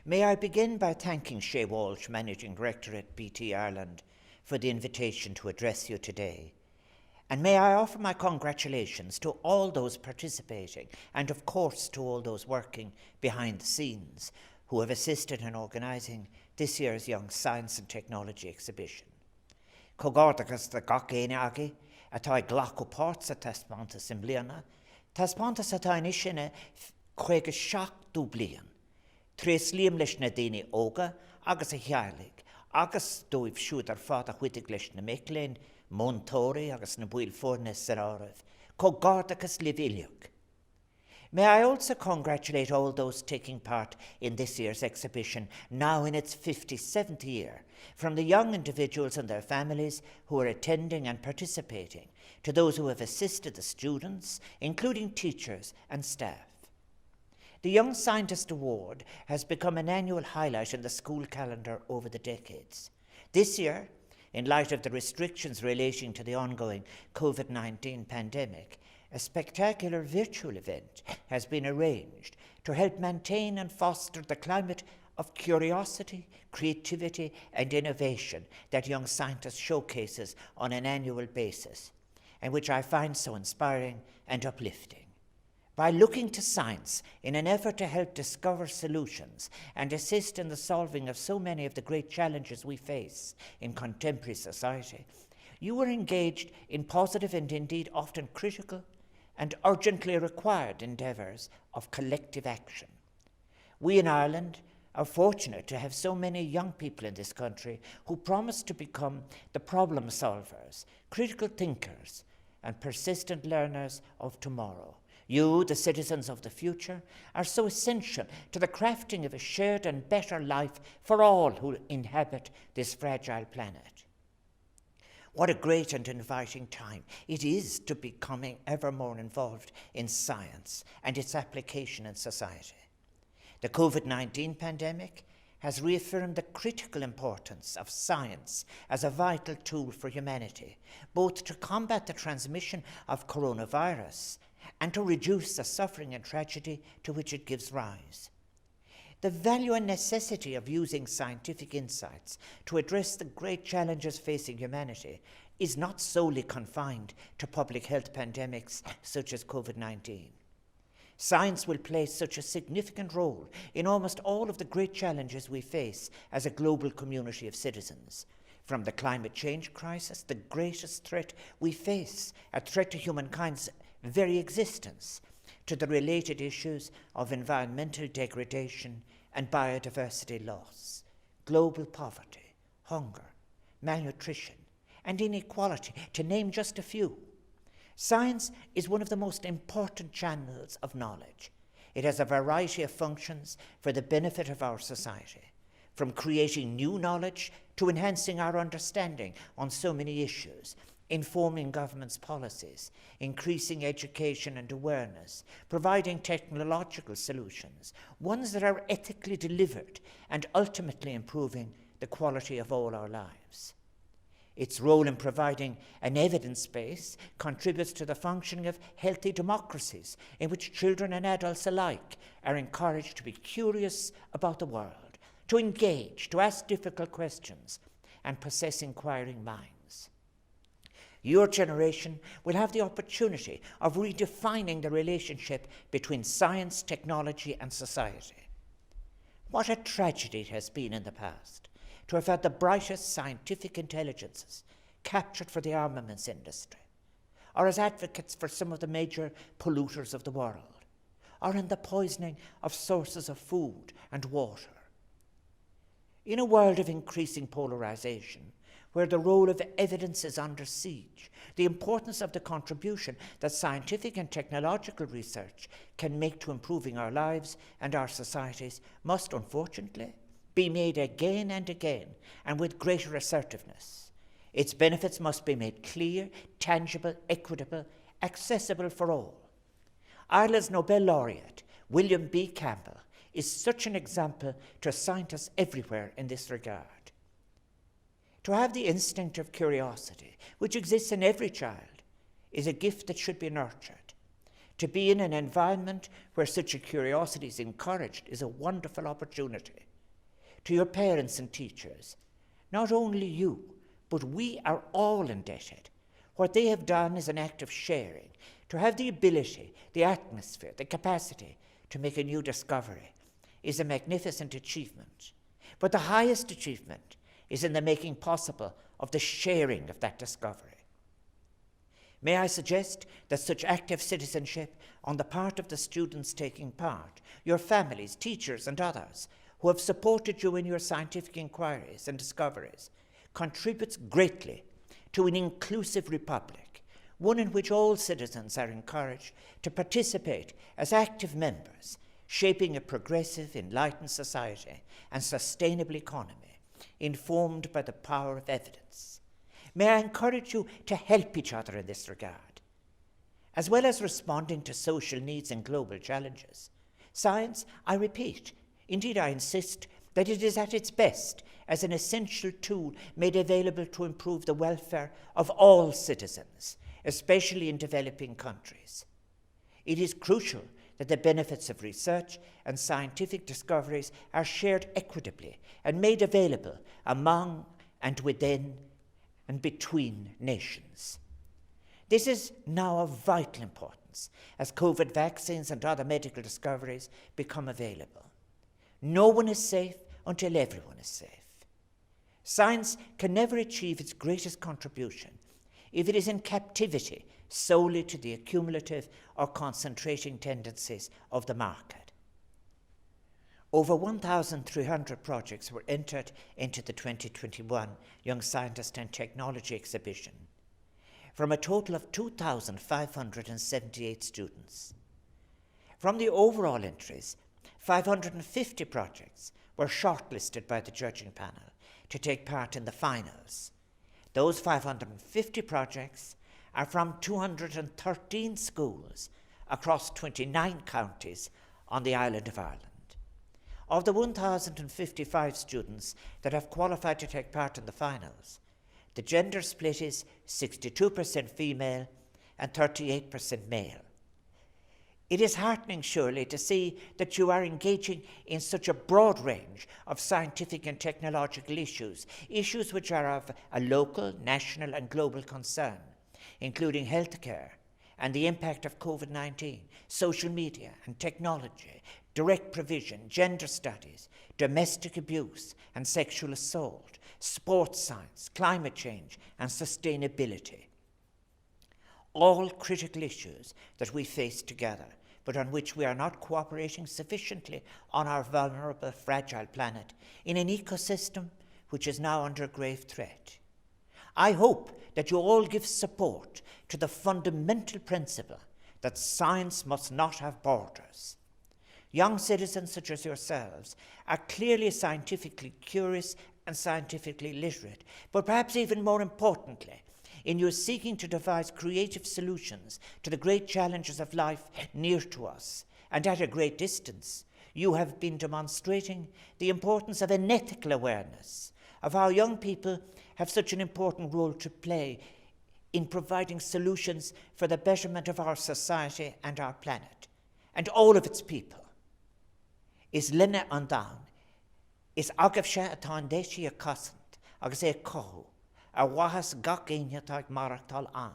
May I begin by thanking Shay Walsh, Managing Director at BT Ireland, for the invitation to address you today. And may I offer my congratulations to all those participating and of course to all those working behind the scenes who have assisted in organising this year's Young Science and Technology exhibition. Cogordagus the gach agi, atá glaco ports at Taspontas in Bliana, Taspontas atá inishine chuige seach dúblian. Tres liam leis na daine óga agus a chearlig, agus dóibh siúd ar fád a chuidig leis na micléin, Montori agus na buil fórne Sararov, Cogordagus Liviliuk. May I also congratulate all those taking part in this year's exhibition, now in its 57th year, from the young individuals and their families who are attending and participating, to those who have assisted the students, including teachers and staff. The Young Scientist Award has become an annual highlight in the school calendar over the decades. This year, in light of the restrictions relating to the ongoing COVID-19 pandemic, a spectacular virtual event has been arranged to help maintain and foster the climate of curiosity, creativity and innovation that Young Scientist showcases on an annual basis, and which I find so inspiring and uplifting. By looking to science in an effort to help discover solutions and assist in the solving of so many of the great challenges we face in contemporary society, you are engaged in positive and indeed often critical and urgently required endeavours of collective action. We in Ireland are fortunate to have so many young people in this country who promise to become the problem solvers, critical thinkers, and persistent learners of tomorrow. You, the citizens of the future, are so essential to the crafting of a shared and better life for all who inhabit this fragile planet. What a great and inviting time it is to be becoming ever more involved in science and its application in society. The COVID-19 pandemic has reaffirmed the critical importance of science as a vital tool for humanity, both to combat the transmission of coronavirus and to reduce the suffering and tragedy to which it gives rise. The value and necessity of using scientific insights to address the great challenges facing humanity is not solely confined to public health pandemics such as COVID-19. Science will play such a significant role in almost all of the great challenges we face as a global community of citizens. From the climate change crisis, the greatest threat we face, a threat to humankind's very existence, to the related issues of environmental degradation and biodiversity loss, global poverty, hunger, malnutrition, and inequality, to name just a few. Science is one of the most important channels of knowledge. It has a variety of functions for the benefit of our society, from creating new knowledge to enhancing our understanding on so many issues, informing government's policies, increasing education and awareness, providing technological solutions, ones that are ethically delivered and ultimately improving the quality of all our lives. Its role in providing an evidence base contributes to the functioning of healthy democracies in which children and adults alike are encouraged to be curious about the world, to engage, to ask difficult questions, and possess inquiring minds. Your generation will have the opportunity of redefining the relationship between science, technology, and society. What a tragedy it has been in the past to have had the brightest scientific intelligences captured for the armaments industry, or as advocates for some of the major polluters of the world, or in the poisoning of sources of food and water. In a world of increasing polarization, where the role of evidence is under siege, the importance of the contribution that scientific and technological research can make to improving our lives and our societies must, unfortunately, be made again and again, and with greater assertiveness. Its benefits must be made clear, tangible, equitable, accessible for all. Ireland's Nobel laureate, William B. Campbell, is such an example to scientists everywhere in this regard. To have the instinct of curiosity, which exists in every child, is a gift that should be nurtured. To be in an environment where such a curiosity is encouraged is a wonderful opportunity. to your parents and teachers. Not only you, but we are all indebted. What they have done is an act of sharing, to have the ability, the atmosphere, the capacity to make a new discovery is a magnificent achievement. But the highest achievement is in the making possible of the sharing of that discovery. May I suggest that such active citizenship on the part of the students taking part, your families, teachers and others who have supported you in your scientific inquiries and discoveries, contributes greatly to an inclusive republic, one in which all citizens are encouraged to participate as active members, shaping a progressive, enlightened society and sustainable economy, informed by the power of evidence. May I encourage you to help each other in this regard. As well as responding to social needs and global challenges, science, I repeat, indeed I insist, that it is at its best as an essential tool made available to improve the welfare of all citizens, especially in developing countries. It is crucial that the benefits of research and scientific discoveries are shared equitably and made available among and within and between nations. This is now of vital importance as COVID vaccines and other medical discoveries become available. No one is safe until everyone is safe. Science can never achieve its greatest contribution if it is in captivity solely to the accumulative or concentrating tendencies of the market. Over 1,300 projects were entered into the 2021 Young Scientist and Technology exhibition from a total of 2,578 students. From the overall entries, 550 projects were shortlisted by the judging panel to take part in the finals. Those 550 projects are from 213 schools across 29 counties on the island of Ireland. Of the 1,055 students that have qualified to take part in the finals, the gender split is 62% female and 38% male. It is heartening, surely, to see that you are engaging in such a broad range of scientific and technological issues which are of a local, national and global concern, including healthcare and the impact of COVID-19, social media and technology, direct provision, gender studies, domestic abuse and sexual assault, sports science, climate change and sustainability. All critical issues that we face together, but on which we are not cooperating sufficiently on our vulnerable, fragile planet in an ecosystem which is now under grave threat. I hope that you all give support to the fundamental principle that science must not have borders. Young citizens such as yourselves are clearly scientifically curious and scientifically literate, but perhaps even more importantly, in your seeking to devise creative solutions to the great challenges of life near to us and at a great distance, you have been demonstrating the importance of an ethical awareness of how young people have such an important role to play in providing solutions for the betterment of our society and our planet and all of its people. Is linne an dain, is agah sé atá an déití a cosint agus é cothú, ar wahas gach aine táid marachtal an.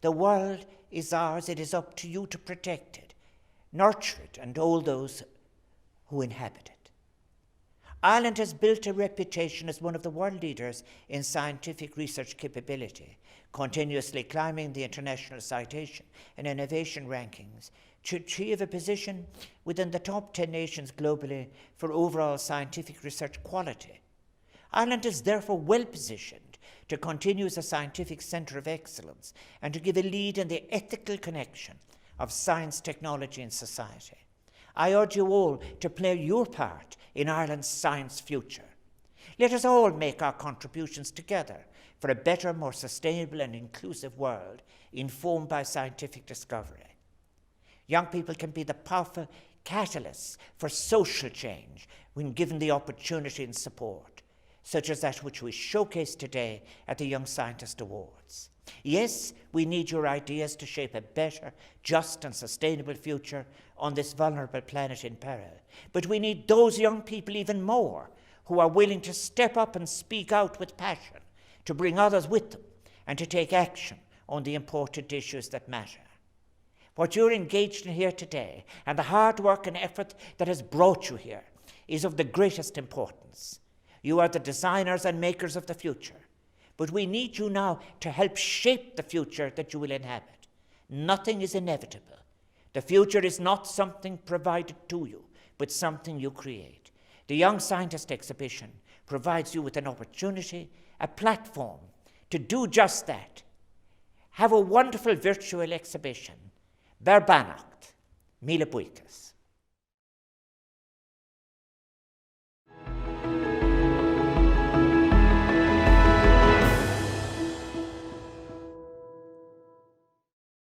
The world is ours, it is up to you to protect it, nurture it, and all those who inhabit it. Ireland has built a reputation as one of the world leaders in scientific research capability, continuously climbing the international citation and innovation rankings to achieve a position within the top 10 nations globally for overall scientific research quality. Ireland is therefore well positioned to continue as a scientific centre of excellence and to give a lead in the ethical connection of science, technology and society. I urge you all to play your part in Ireland's science future. Let us all make our contributions together for a better, more sustainable and inclusive world informed by scientific discovery. Young people can be the powerful catalysts for social change when given the opportunity and support, such as that which we showcase today at the Young Scientist Awards. Yes, we need your ideas to shape a better, just and sustainable future on this vulnerable planet in peril. But we need those young people even more who are willing to step up and speak out with passion, to bring others with them, and to take action on the important issues that matter. What you're engaged in here today, and the hard work and effort that has brought you here, is of the greatest importance. You are the designers and makers of the future. But we need you now to help shape the future that you will inhabit. Nothing is inevitable. The future is not something provided to you, but something you create. The Young Scientist exhibition provides you with an opportunity, a platform to do just that. Have a wonderful virtual exhibition. Berbanacht. Míle buíochas.